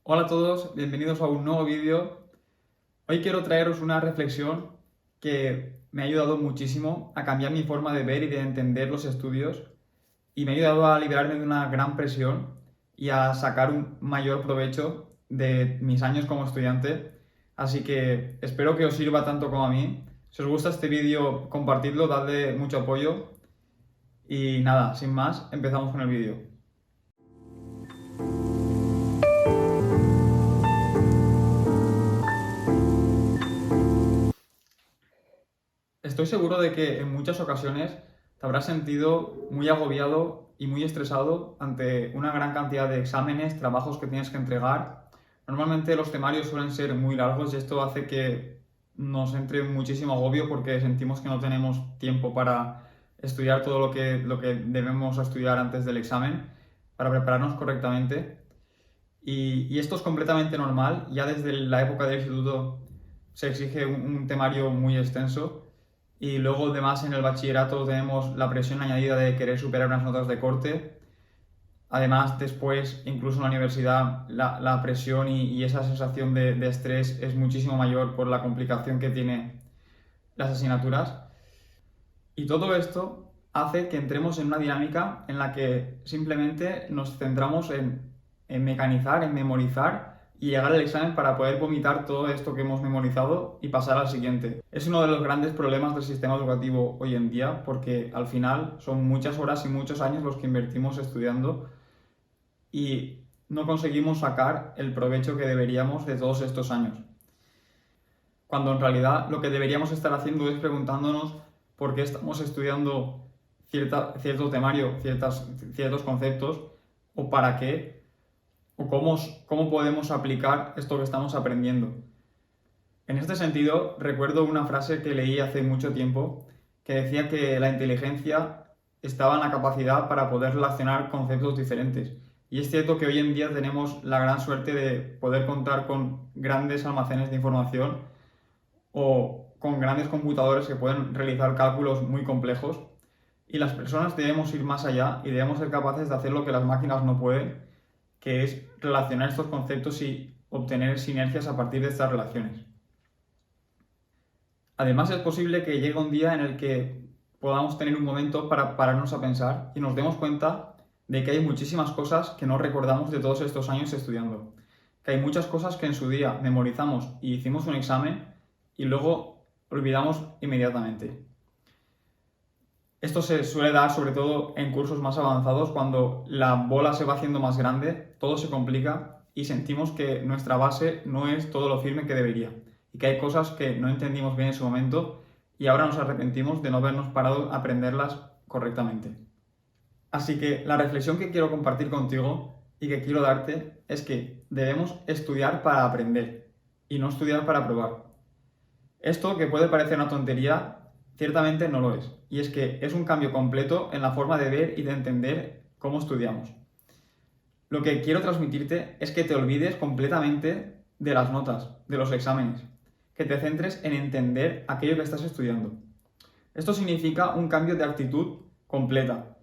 Hola a todos, bienvenidos a un nuevo vídeo. Hoy quiero traeros una reflexión que me ha ayudado muchísimo a cambiar mi forma de ver y de entender los estudios y me ha ayudado a liberarme de una gran presión y a sacar un mayor provecho de mis años como estudiante. Así que espero que os sirva tanto como a mí. Si os gusta este vídeo, compartidlo, dadle mucho apoyo y nada, sin más, empezamos con el vídeo. Estoy seguro de que en muchas ocasiones te habrás sentido muy agobiado y muy estresado ante una gran cantidad de exámenes, trabajos que tienes que entregar. Normalmente los temarios suelen ser muy largos y esto hace que nos entre muchísimo agobio porque sentimos que no tenemos tiempo para estudiar todo lo que debemos estudiar antes del examen, para prepararnos correctamente. Y esto es completamente normal. Ya desde la época del instituto se exige un temario muy extenso y luego además en el bachillerato tenemos la presión añadida de querer superar unas notas de corte. Además, después, incluso en la universidad, la presión y esa sensación de estrés es muchísimo mayor por la complicación que tiene las asignaturas. Y todo esto hace que entremos en una dinámica en la que simplemente nos centramos en mecanizar, en memorizar y llegar al examen para poder vomitar todo esto que hemos memorizado y pasar al siguiente. Es uno de los grandes problemas del sistema educativo hoy en día porque al final son muchas horas y muchos años los que invertimos estudiando y no conseguimos sacar el provecho que deberíamos de todos estos años. Cuando en realidad lo que deberíamos estar haciendo es preguntándonos por qué estamos estudiando cierto temario, ciertos conceptos, o para qué, o cómo podemos aplicar esto que estamos aprendiendo. En este sentido, recuerdo una frase que leí hace mucho tiempo que decía que la inteligencia estaba en la capacidad para poder relacionar conceptos diferentes. Y es cierto que hoy en día tenemos la gran suerte de poder contar con grandes almacenes de información o con grandes computadores que pueden realizar cálculos muy complejos y las personas debemos ir más allá y debemos ser capaces de hacer lo que las máquinas no pueden, que es relacionar estos conceptos y obtener sinergias a partir de estas relaciones. Además, es posible que llegue un día en el que podamos tener un momento para pararnos a pensar y nos demos cuenta de que hay muchísimas cosas que no recordamos de todos estos años estudiando, que hay muchas cosas que en su día memorizamos y hicimos un examen y luego olvidamos inmediatamente. Esto se suele dar sobre todo en cursos más avanzados cuando la bola se va haciendo más grande, todo se complica y sentimos que nuestra base no es todo lo firme que debería y que hay cosas que no entendimos bien en su momento y ahora nos arrepentimos de no habernos parado a aprenderlas correctamente. Así que la reflexión que quiero compartir contigo y que quiero darte es que debemos estudiar para aprender y no estudiar para probar. Esto, que puede parecer una tontería, ciertamente no lo es. Y es que es un cambio completo en la forma de ver y de entender cómo estudiamos. Lo que quiero transmitirte es que te olvides completamente de las notas, de los exámenes, que te centres en entender aquello que estás estudiando. Esto significa un cambio de actitud completa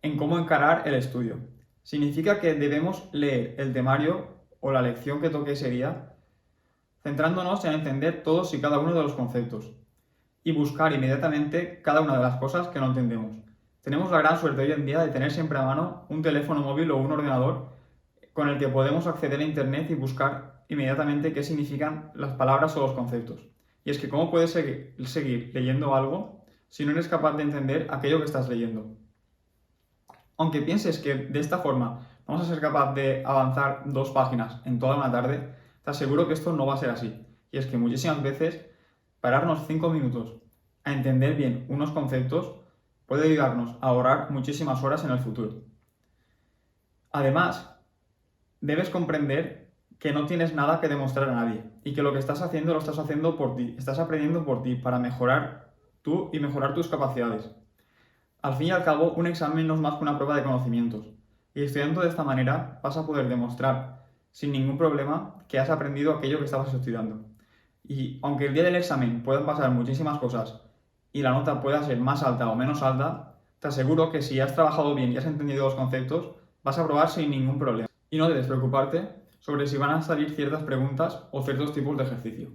en cómo encarar el estudio. Significa que debemos leer el temario o la lección que toque ese día, centrándonos en entender todos y cada uno de los conceptos y buscar inmediatamente cada una de las cosas que no entendemos. Tenemos la gran suerte hoy en día de tener siempre a mano un teléfono móvil o un ordenador con el que podemos acceder a Internet y buscar inmediatamente qué significan las palabras o los conceptos. Y es que ¿cómo puedes seguir leyendo algo si no eres capaz de entender aquello que estás leyendo? Aunque pienses que de esta forma vamos a ser capaz de avanzar 2 páginas en toda una tarde, te aseguro que esto no va a ser así. Y es que muchísimas veces pararnos 5 minutos a entender bien unos conceptos puede ayudarnos a ahorrar muchísimas horas en el futuro. Además, debes comprender que no tienes nada que demostrar a nadie y que lo que estás haciendo lo estás haciendo por ti, estás aprendiendo por ti para mejorar tú y mejorar tus capacidades. Al fin y al cabo, un examen no es más que una prueba de conocimientos y estudiando de esta manera vas a poder demostrar sin ningún problema que has aprendido aquello que estabas estudiando. Y aunque el día del examen puedan pasar muchísimas cosas y la nota pueda ser más alta o menos alta, te aseguro que si has trabajado bien y has entendido los conceptos, vas a probar sin ningún problema. Y no debes preocuparte sobre si van a salir ciertas preguntas o ciertos tipos de ejercicio.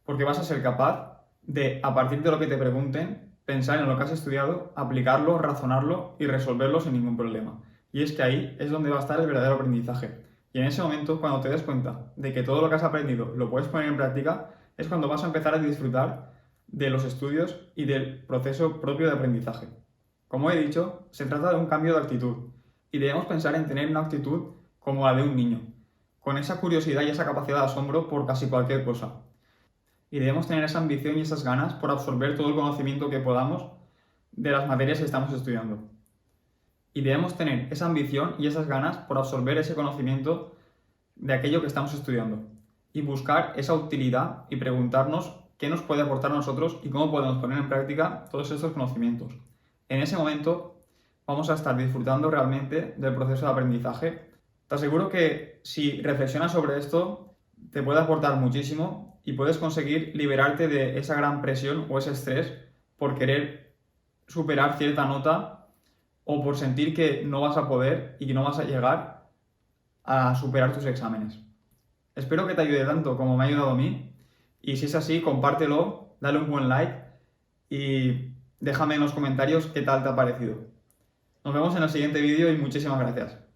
Porque vas a ser capaz de, a partir de lo que te pregunten, pensar en lo que has estudiado, aplicarlo, razonarlo y resolverlo sin ningún problema. Y es que ahí es donde va a estar el verdadero aprendizaje. Y en ese momento, cuando te des cuenta de que todo lo que has aprendido lo puedes poner en práctica, es cuando vas a empezar a disfrutar de los estudios y del proceso propio de aprendizaje. Como he dicho, se trata de un cambio de actitud y debemos pensar en tener una actitud como la de un niño, con esa curiosidad y esa capacidad de asombro por casi cualquier cosa. Y debemos tener esa ambición y esas ganas por absorber todo el conocimiento que podamos de las materias que estamos estudiando. Y debemos tener esa ambición y esas ganas por absorber ese conocimiento de aquello que estamos estudiando. Y buscar esa utilidad y preguntarnos qué nos puede aportar a nosotros y cómo podemos poner en práctica todos estos conocimientos. En ese momento vamos a estar disfrutando realmente del proceso de aprendizaje. Te aseguro que si reflexionas sobre esto, te puede aportar muchísimo y puedes conseguir liberarte de esa gran presión o ese estrés por querer superar cierta nota o por sentir que no vas a poder y que no vas a llegar a superar tus exámenes. Espero que te ayude tanto como me ha ayudado a mí y si es así, compártelo, dale un buen like y déjame en los comentarios qué tal te ha parecido. Nos vemos en el siguiente vídeo y muchísimas gracias.